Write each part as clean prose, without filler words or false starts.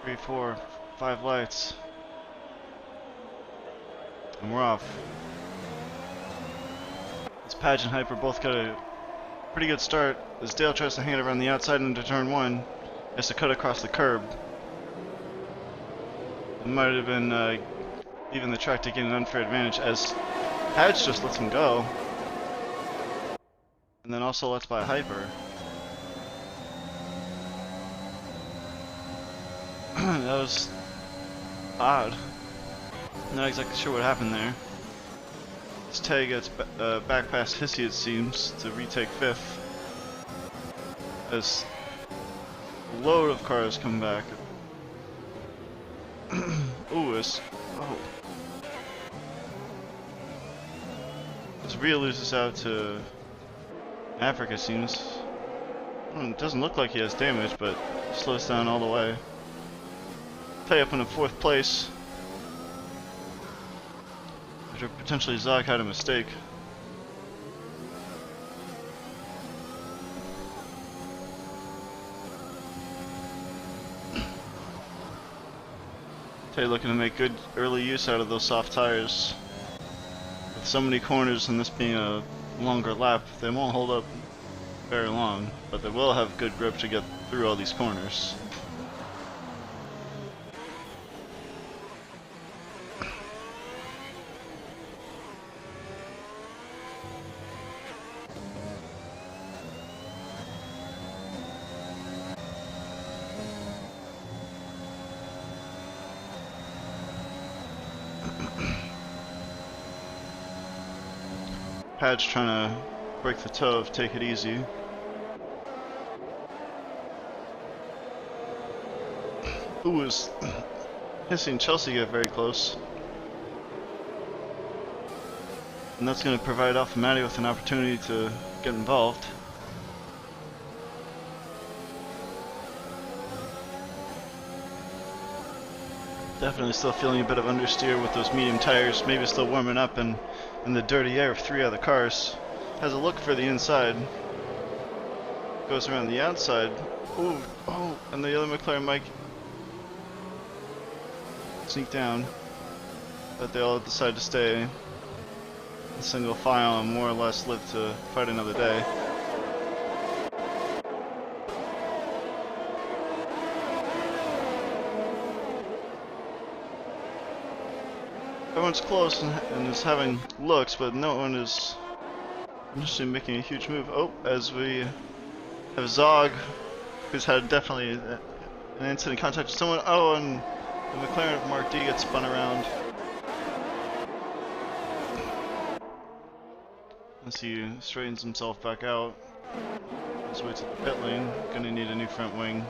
3, 4, 5 lights. And we're off. This Padge and Hyper both got a pretty good start as Dale tries to hang it around the outside into turn 1. Has to cut across the curb. It might have been leaving the track to gain an unfair advantage as Padge just lets him go. And then also lets by Hyper. That was odd. Not exactly sure what happened there. This Tay gets back past Hissy, it seems, to retake 5th. As a load of cars come back. Ooh, it's... oh. As Rhea loses out to Africa, it seems. It doesn't look like he has damage, but slows down all the way. Tay up in 4th place. After potentially Zog had a mistake. Tay looking to make good early use out of those soft tires. With so many corners and this being a longer lap, they won't hold up very long, but they will have good grip to get through all these corners. Padge trying to break the toe of Take It Easy. Ooh, is Hissy and Chelsea get very close. And that's going to provide Alpha Matty with an opportunity to get involved. Definitely still feeling a bit of understeer with those medium tires, maybe still warming up in the dirty air of 3 other cars. Has a look for the inside. Goes around the outside. Ooh, oh, and the other McLaren might sneak down. But they all decide to stay in single file and more or less live to fight another day. Everyone's close and is having looks, but no one is initially making a huge move. Oh, as we have Zog, who's had definitely an incident contact with someone. Oh, and the McLaren of Mark D gets spun around. As he straightens himself back out. His way to the pit lane. Gonna need a new front wing.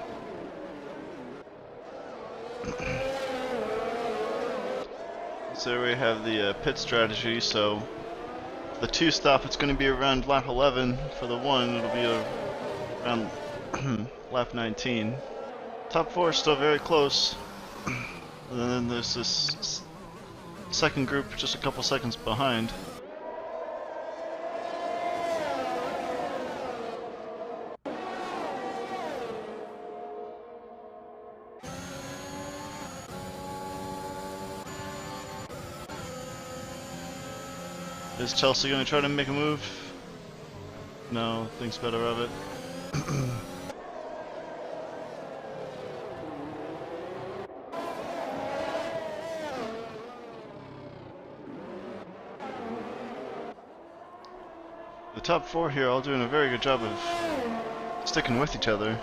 So we have the pit strategy, so the 2 stop, it's going to be around lap 11. For the 1, it'll be around lap 19. Top 4 is still very close. And then there's this second group just a couple seconds behind. Is Chelsea going to try to make a move? No, thinks better of it. The top 4 here all doing a very good job of sticking with each other.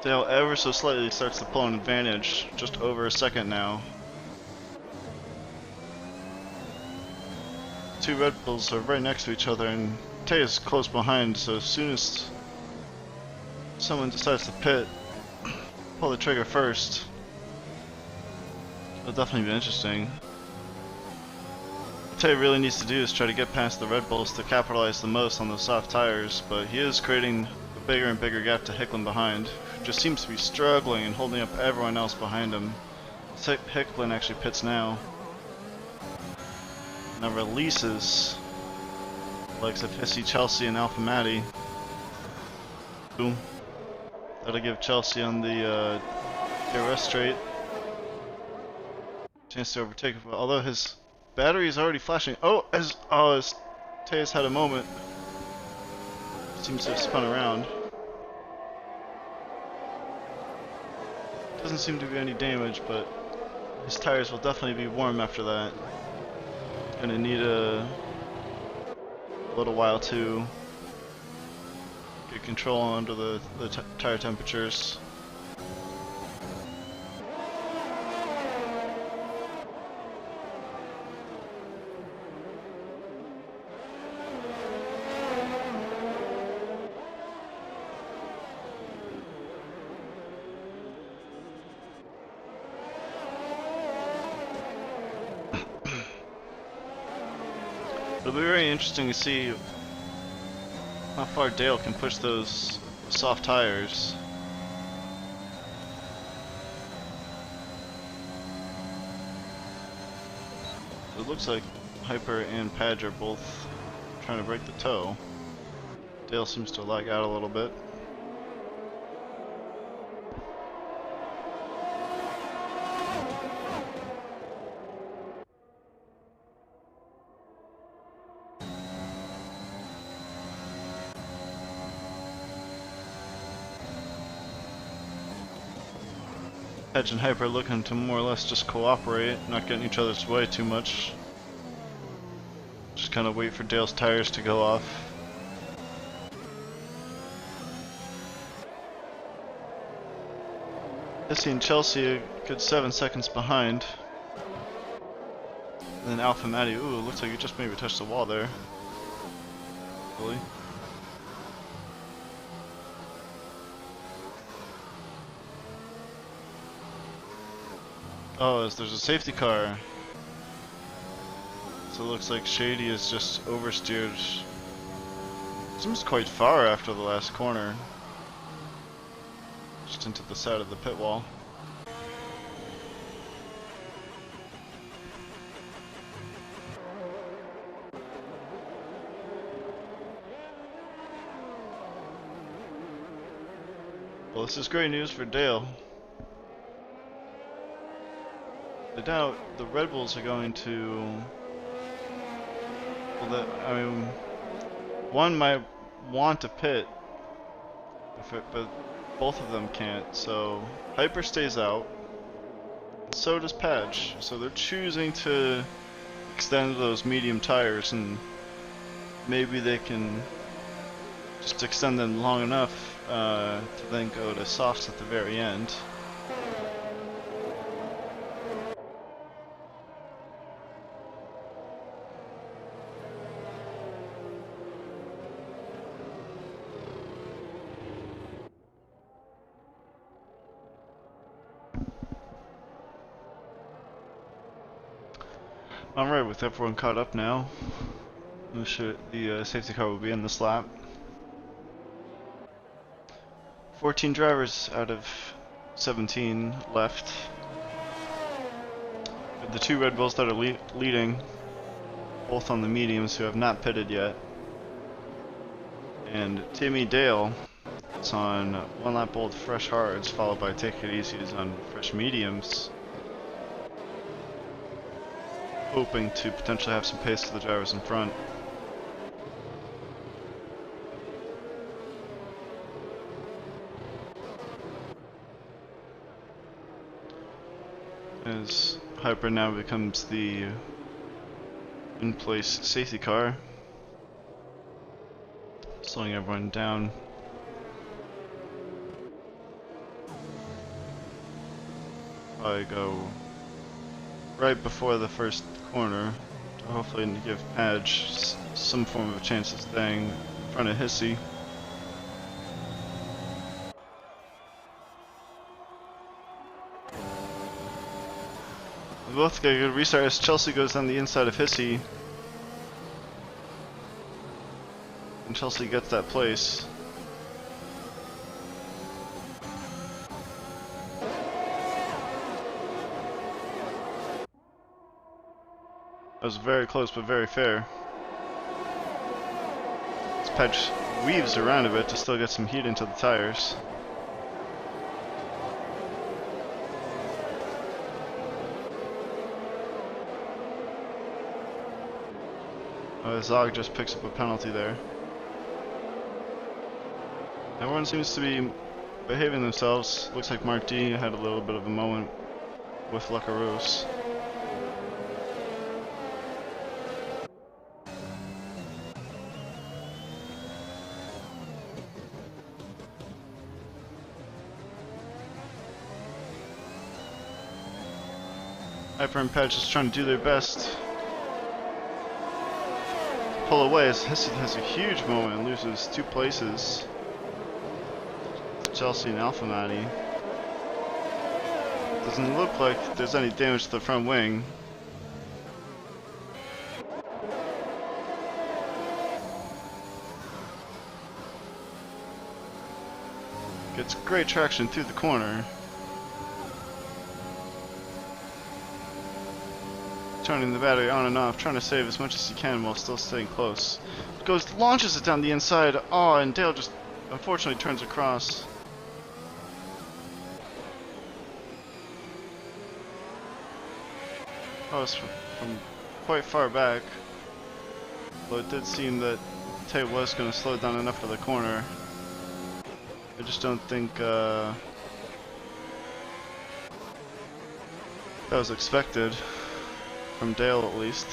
Dale ever so slightly starts to pull an advantage, just over a second now. 2 Red Bulls are right next to each other and Tay is close behind, so as soon as someone decides to pit, pull the trigger first. It'll definitely be interesting. What Tay really needs to do is try to get past the Red Bulls to capitalize the most on the soft tires, but he is creating a bigger and bigger gap to Hicklin behind. Just seems to be struggling and holding up everyone else behind him. Hicklin actually pits now. Now releases likes of Hissy, Chelsea, and Alpha Matty. Boom. That'll give Chelsea on the DRS straight chance to overtake. Although his battery is already flashing. Oh, his Tejas had a moment. Seems to have spun around. Doesn't seem to be any damage, but his tires will definitely be warm after that. Gonna need a little while to get control under the tire temperatures. It'll be very interesting to see how far Dale can push those soft tires. It looks like Hyper and Padge are both trying to break the toe. Dale seems to lag out a little bit. Padge and Hyper looking to more or less just cooperate, not get in each other's way too much. Just kind of wait for Dale's tires to go off. Hissy and Chelsea a good 7 seconds behind. And then Alpha Matty, ooh, looks like he just maybe touched the wall there. Really? Oh, there's a safety car. So it looks like Shady is just oversteered. Seems quite far after the last corner. Just into the side of the pit wall. Well, this is great news for Dale. I doubt the Red Bulls are going to. Well, I mean, one might want to pit, but both of them can't. So Hyper stays out. So does Padge. So they're choosing to extend those medium tires, and maybe they can just extend them long enough to then go to softs at the very end. Alright, with everyone caught up now, the safety car will be in this lap. 14 drivers out of 17 left. The two Red Bulls that are leading, both on the mediums who have not pitted yet. And Timmy Dale is on one lap old fresh hards, followed by Take It Easy is on fresh mediums. Hoping to potentially have some pace to the drivers in front. As Hyper now becomes the in-place safety car, slowing everyone down. Probably go right before the first corner to hopefully give Padge some form of a chance of staying in front of Hissy. We both get a good restart as Chelsea goes down the inside of Hissy. And Chelsea gets that place. That was very close but very fair. Padge weaves around a bit to still get some heat into the tires. Zog just picks up a penalty there. Everyone seems to be behaving themselves. Looks like Mark D had a little bit of a moment with Lacarouse. Hyper and Padge just trying to do their best. Pull away as Hesse has a huge moment and loses 2 places. Chelsea and Alpha Matty. Doesn't look like there's any damage to the front wing. Gets great traction through the corner. Turning the battery on and off, trying to save as much as he can while still staying close. Launches it down the inside. Oh, and Dale just unfortunately turns across. Oh, it's from quite far back. Though it did seem that Tay was going to slow down enough for the corner. I just don't think that was expected. From Dale, at least.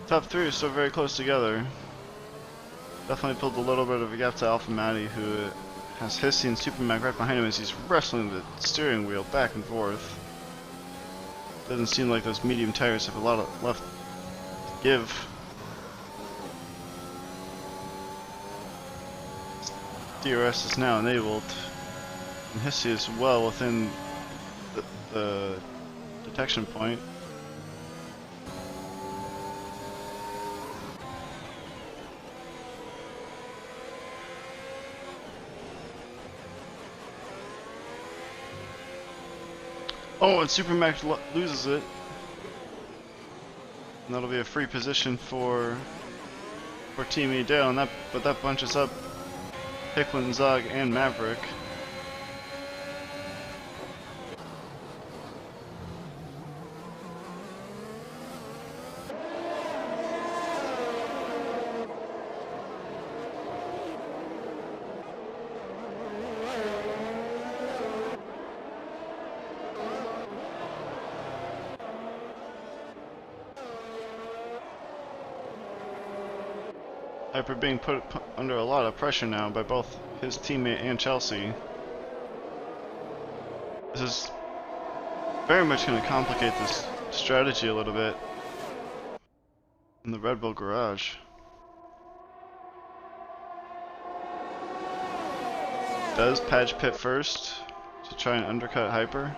Top 3 are still very close together. Definitely pulled a little bit of a gap to Alpha Matty, who has Hissy and Super Mac right behind him as he's wrestling the steering wheel back and forth. Doesn't seem like those medium tires have a lot of left to give. DRS is now enabled, and Hissy is well within the detection point. Oh, and Super Mac loses it. And that'll be a free position for Team E Dale, and but that bunches up Hicklin, Zog, and Maverick. Hyper being put under a lot of pressure now by both his teammate and Chelsea. This is very much going to complicate this strategy a little bit in the Red Bull garage. Does Padge pit first to try and undercut Hyper?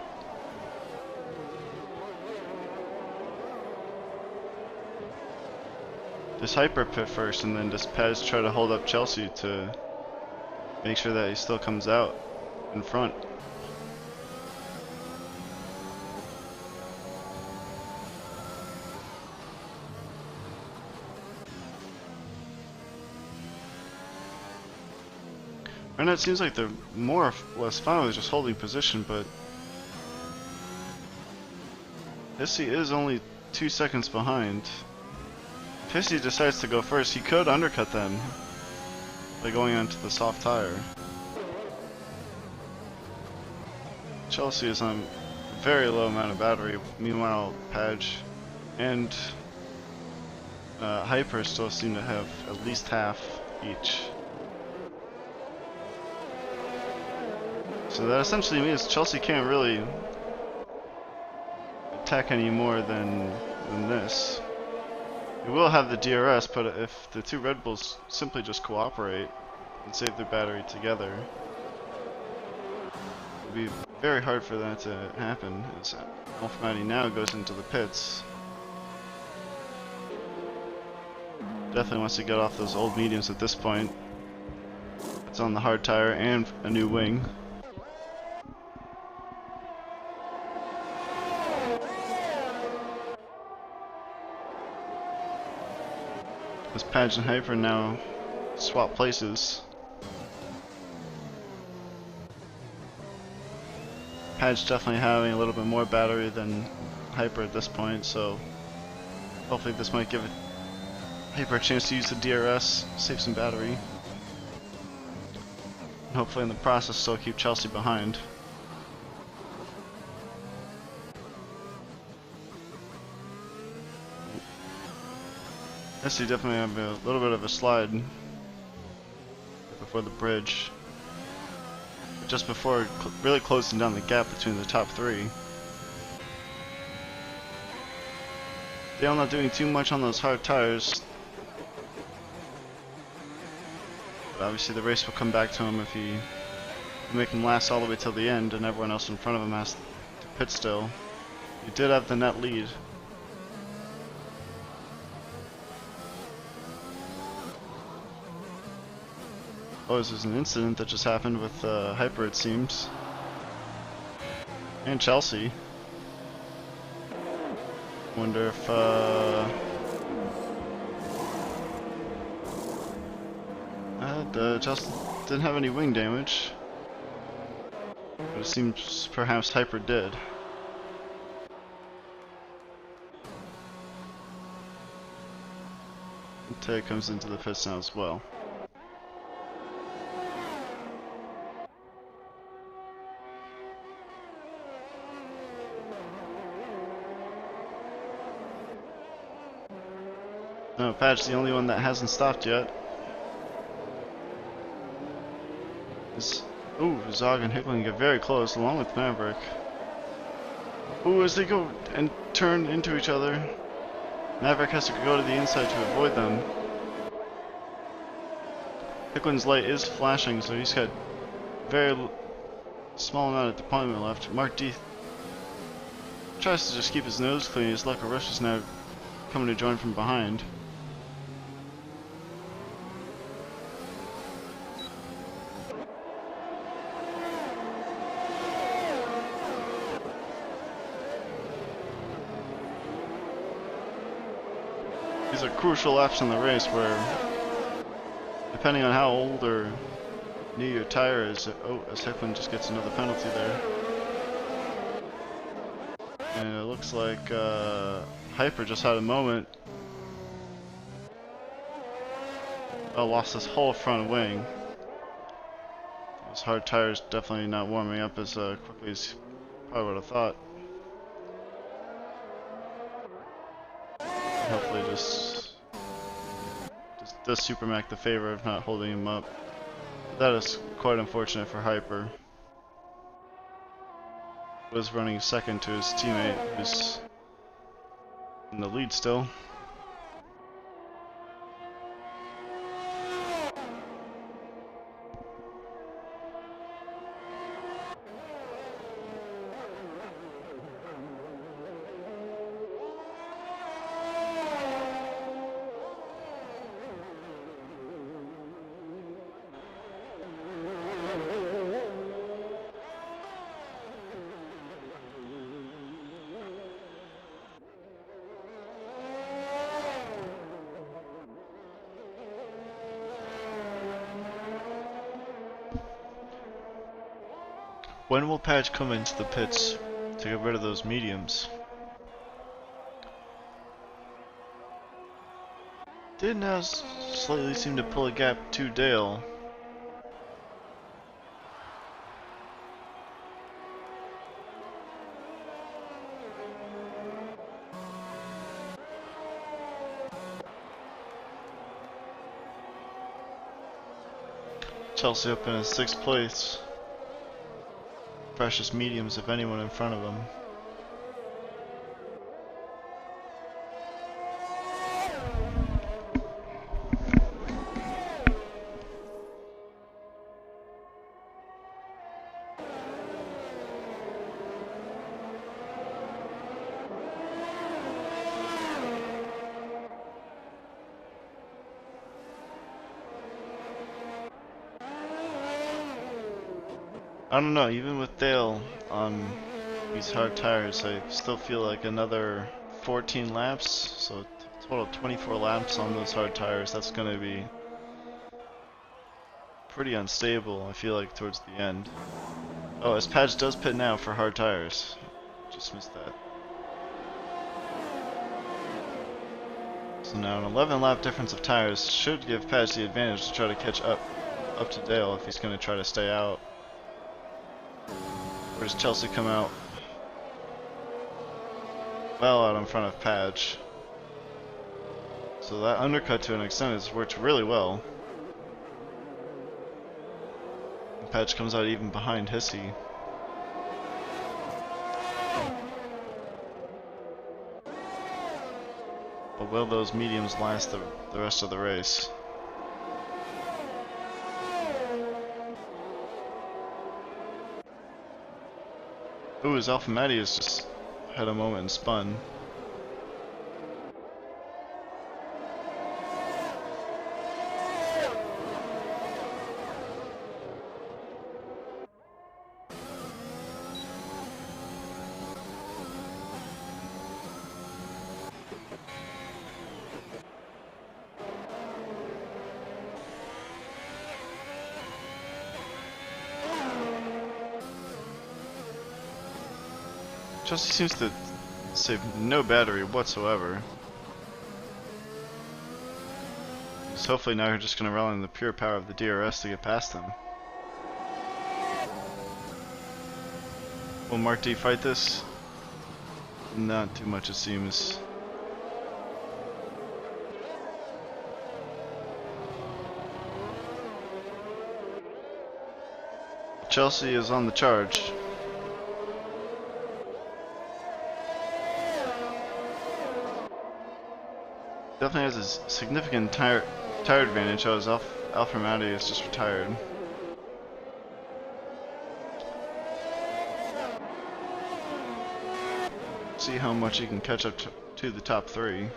Does Hyper pit first, and then does Padge try to hold up Chelsea to make sure that he still comes out in front? Right now it seems like they're more or less fine with just holding position, but Hissy is only 2 seconds behind. If Hissy decides to go first, he could undercut them by going onto the soft tire. Chelsea is on a very low amount of battery. Meanwhile, Padge and Hyper still seem to have at least half each. So that essentially means Chelsea can't really attack any more than this. We will have the DRS, but if the two Red Bulls simply just cooperate and save their battery together, we'll be very hard for that to happen, as Alpha 90 now goes into the pits. Definitely wants to get off those old mediums at this point. It's on the hard tire and a new wing. As Padge and Hyper now swap places. Padge definitely having a little bit more battery than Hyper at this point, so hopefully this might give Hyper a chance to use the DRS, save some battery, and hopefully in the process still keep Chelsea behind. Yes, you definitely have a little bit of a slide before the bridge. Just before really closing down the gap between the top three. Dale not doing too much on those hard tires. But obviously the race will come back to him if he make him last all the way till the end and everyone else in front of him has to pit still. He did have the net lead. Oh, this is an incident that just happened with Hyper, it seems. And Chelsea. Wonder if Chelsea didn't have any wing damage. But it seems perhaps Hyper did. And Tay comes into the pits now as well. No, Padge's the only one that hasn't stopped yet. Ooh, Zog and Hickling get very close, along with Maverick. Ooh, as they go and turn into each other, Maverick has to go to the inside to avoid them. Hickling's light is flashing, so he's got very small amount of deployment left. Mark D tries to just keep his nose clean. His Lucker Rush is now coming to join from behind. These are crucial laps in the race where, depending on how old or new your tire is, oh, as Hickman just gets another penalty there. And it looks like Hyper just had a moment. Oh, lost his whole front wing. His hard tires definitely not warming up as quickly as probably would have thought. Hopefully just does Supermac the favor of not holding him up. That is quite unfortunate for Hyper. Was running second to his teammate who's in the lead still. When will Padge come into the pits to get rid of those mediums? Did now slightly seem to pull a gap to Dale. Chelsea up in 6th place. Precious mediums if anyone in front of them. I don't know, even with Dale on these hard tires, I still feel like another 14 laps, so total 24 laps on those hard tires, that's going to be pretty unstable, I feel like, towards the end. Oh, as Padge does pit now for hard tires. Just missed that. So now an 11 lap difference of tires should give Padge the advantage to try to catch up to Dale if he's going to try to stay out. Where does Chelsea come out? Well out in front of Padge. So that undercut to an extent has worked really well. And Padge comes out even behind Hissy. But will those mediums last the rest of the race? Ooh, his Alpha Matty has just had a moment and spun. Chelsea seems to save no battery whatsoever. So hopefully now you're just going to rely on the pure power of the DRS to get past him. Will Mark D fight this? Not too much, it seems. Chelsea is on the charge. Definitely has a significant tire advantage. Oh, his Alfa Matty is just retired. See how much he can catch up to the top three.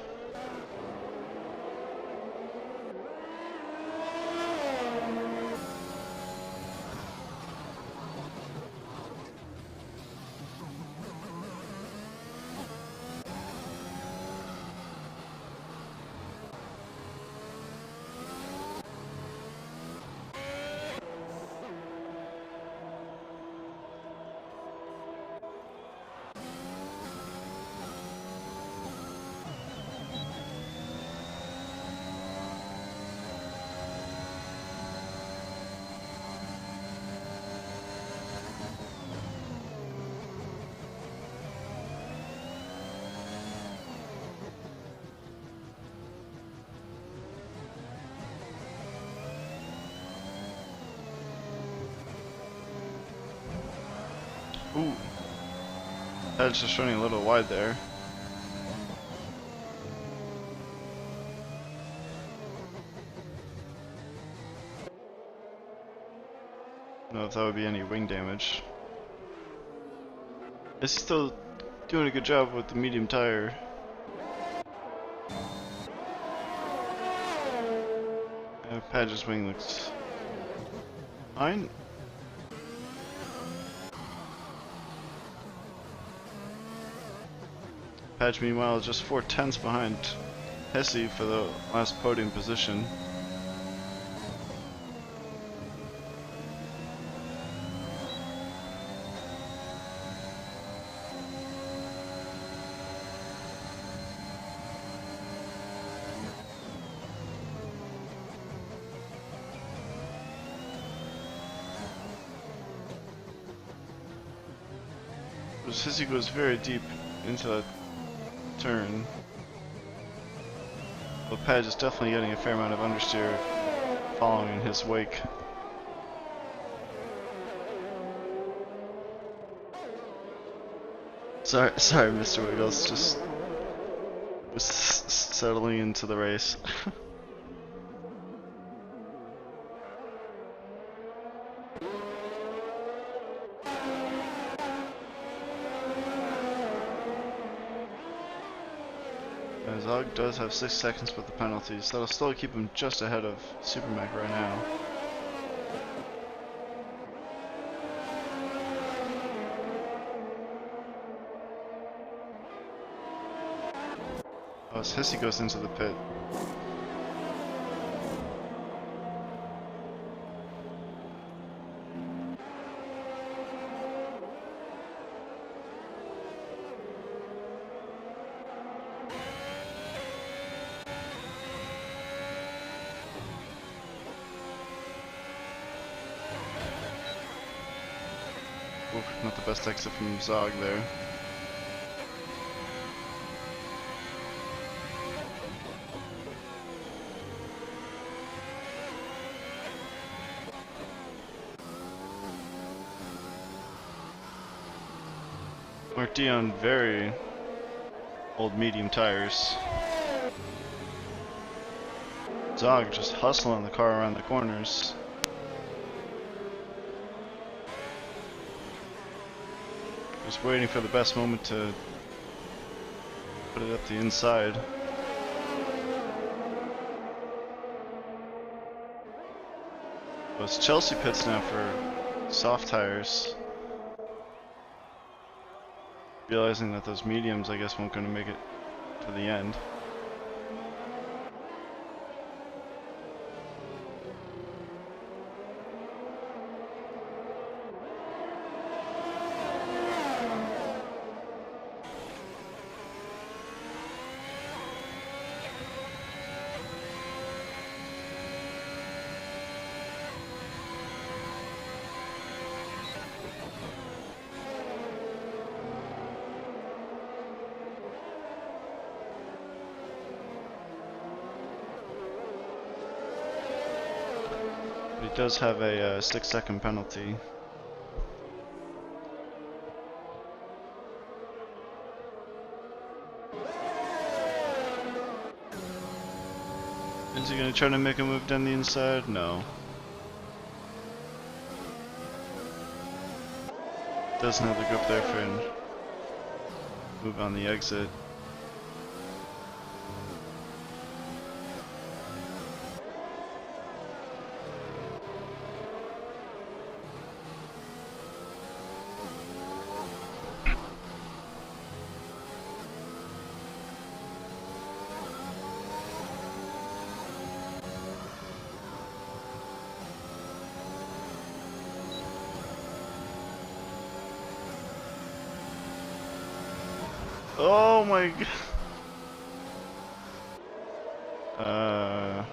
Ooh. That's just running a little wide there. I don't know if that would be any wing damage. Is he still doing a good job with the medium tire? Padge's wing looks fine. Padge, meanwhile, is just 4/10 behind Hesse for the last podium position. Hesse goes very deep into that turn. But Padge is definitely getting a fair amount of understeer following in his wake. Sorry, Mr. Wiggles, just was settling into the race. Zog does have 6 seconds with the penalties. That'll still keep him just ahead of Supermac right now. Oh, as Hissy goes into the pit. Oof, not the best exit from Zog there. Marty on very old medium tires. Zog just hustling the car around the corners. Just waiting for the best moment to put it up the inside. Well, it's Chelsea pits now for soft tires. Realizing that those mediums, I guess, won't gonna make it to the end. But he does have a 6-second penalty. Is he gonna try to make a move down the inside? No. Doesn't have the grip there for him. Move on the exit. Oh my god.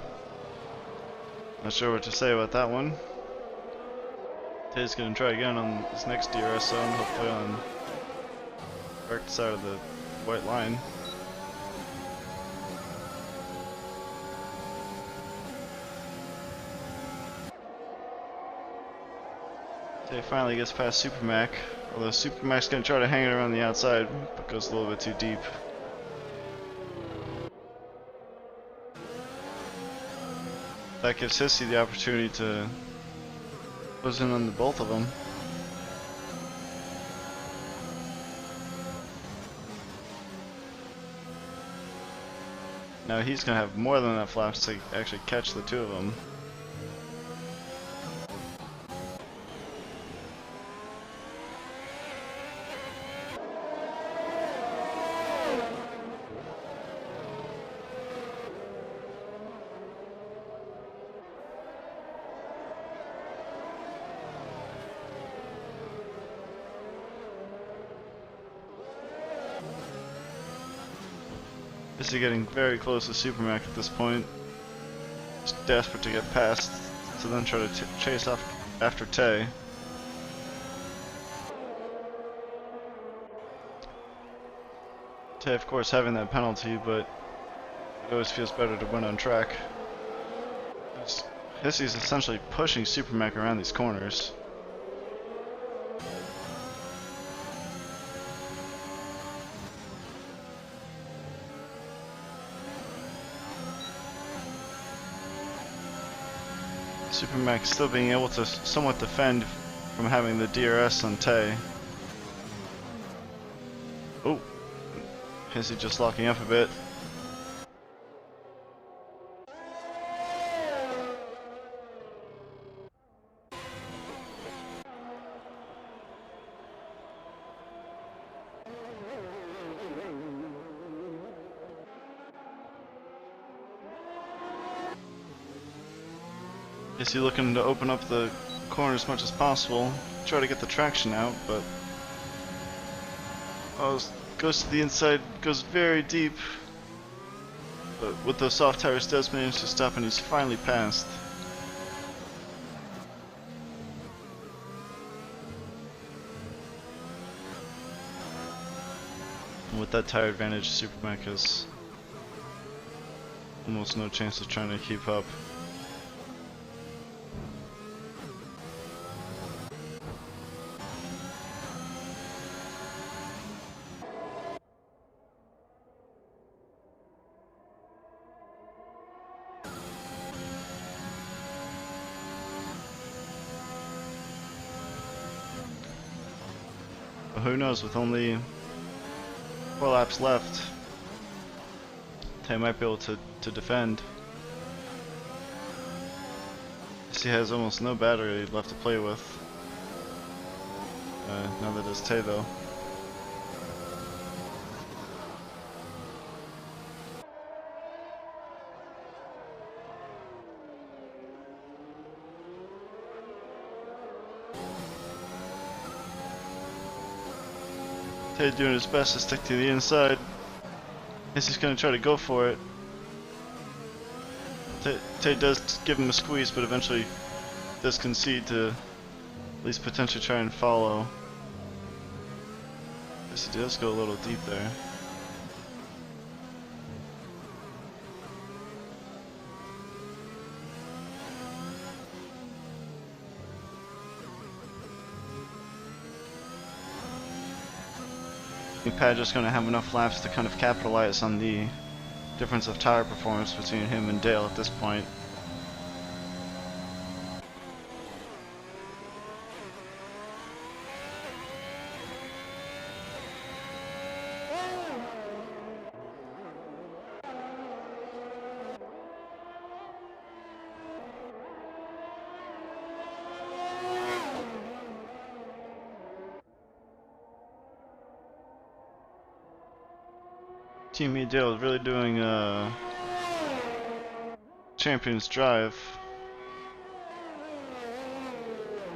Not sure what to say about that one. Tay's gonna try again on this next DRS zone, hopefully on the correct side of the white line. Tay finally gets past Supermac, although Supermac's gonna try to hang it around the outside, but goes a little bit too deep. That gives Hissy the opportunity to close in on the both of them. Now he's gonna have more than enough laps to actually catch the two of them. Is he getting very close to Supermac at this point? Just desperate to get past, to then try to chase off after Tay. Tay, of course, having that penalty, but it always feels better to win on track. Hissy's essentially pushing Supermac around these corners. Supermac still being able to somewhat defend from having the DRS on Tay. Oh, Hissy just locking up a bit. Is he looking to open up the corner as much as possible, try to get the traction out, but goes to the inside, goes very deep, but with those soft tires does manage to stop, and he's finally passed. And with that tire advantage, Supermech has almost no chance of trying to keep up. But who knows, with only 4 laps left, they might be able to defend. He has almost no battery left to play with. Now that it's Tay though. Tay doing his best to stick to the inside. Guess he's gonna try to go for it. Tay does give him a squeeze, but eventually does concede to at least potentially try and follow. Guess he does go a little deep there. I think Padgestic's going to have enough laps to kind of capitalize on the difference of tire performance between him and Dale at this point. Teammate Dale is really doing Champion's Drive.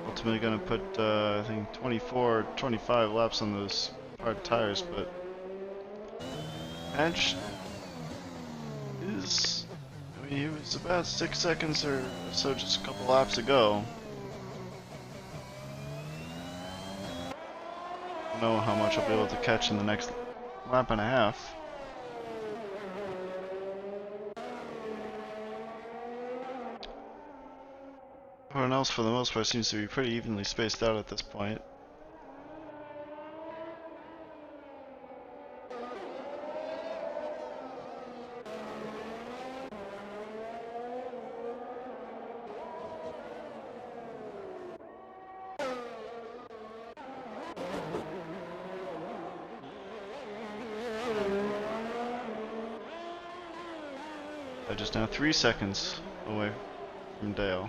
Ultimately gonna put I think 24 or 25 laps on those hard tires, but Padge is, I mean, he was about 6 seconds or so just a couple laps ago. I don't know how much I'll be able to catch in the next lap and a half. Everyone else, for the most part, seems to be pretty evenly spaced out at this point. They're just now 3 seconds away from Dale.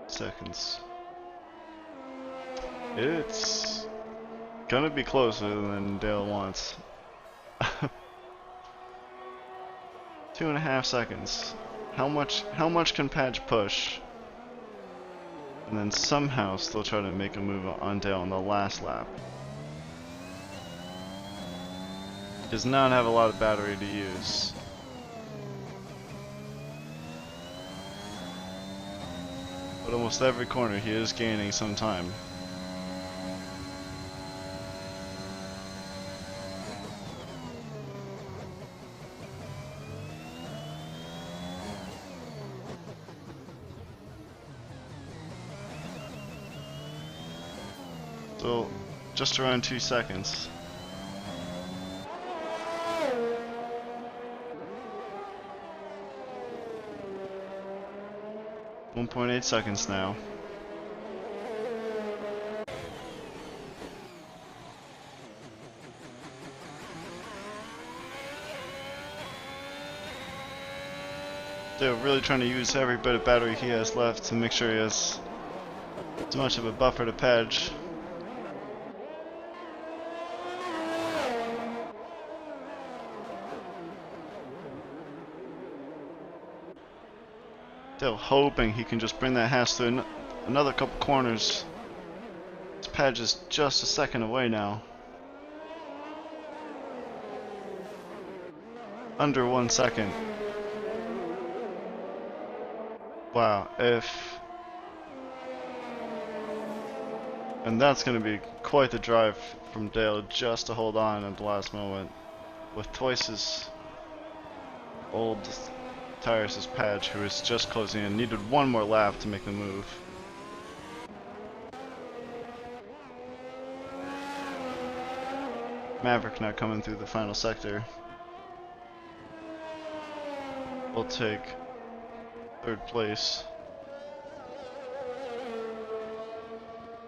Seconds. It's gonna be closer than Dale wants. 2.5 seconds. How much can Padge push? And then somehow still try to make a move on Dale on the last lap. Does not have a lot of battery to use. But almost every corner he is gaining some time. So, just around 2 seconds. .8 seconds now. They're really trying to use every bit of battery he has left to make sure he has as much of a buffer to Padge. Still hoping he can just bring that Haas through another couple corners. This Padge is just a second away now. Under 1 second. Wow, and that's going to be quite the drive from Dale just to hold on at the last moment. With twice old tires as Padge, who is just closing in, needed one more lap to make the move. Maverick now coming through the final sector. Will take 3rd place.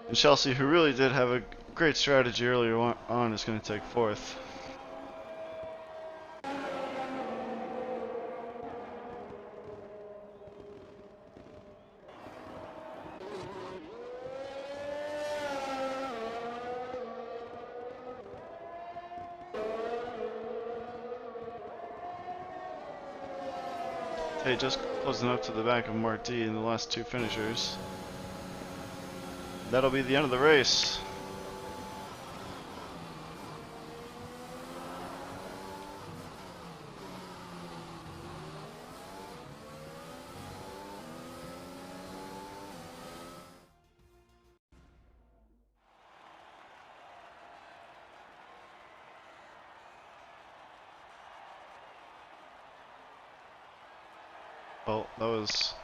And Chelsea, who really did have a great strategy earlier on, is going to take 4th. Hey, just closing up to the back of Mark D in the last 2 finishers. That'll be the end of the race. Well, that was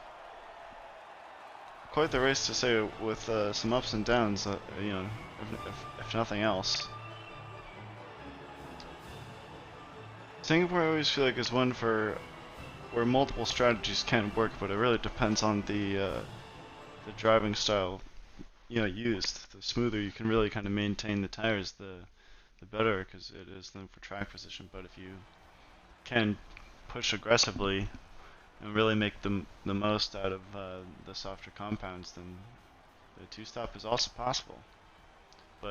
quite the race to say, with some ups and downs, you know, if nothing else. Singapore I always feel like is one for where multiple strategies can work, but it really depends on the driving style, you know, used. The smoother you can really kind of maintain the tires, the better, because it is then for track position. But if you can push aggressively and really make the most out of the softer compounds, then the 2-stop is also possible.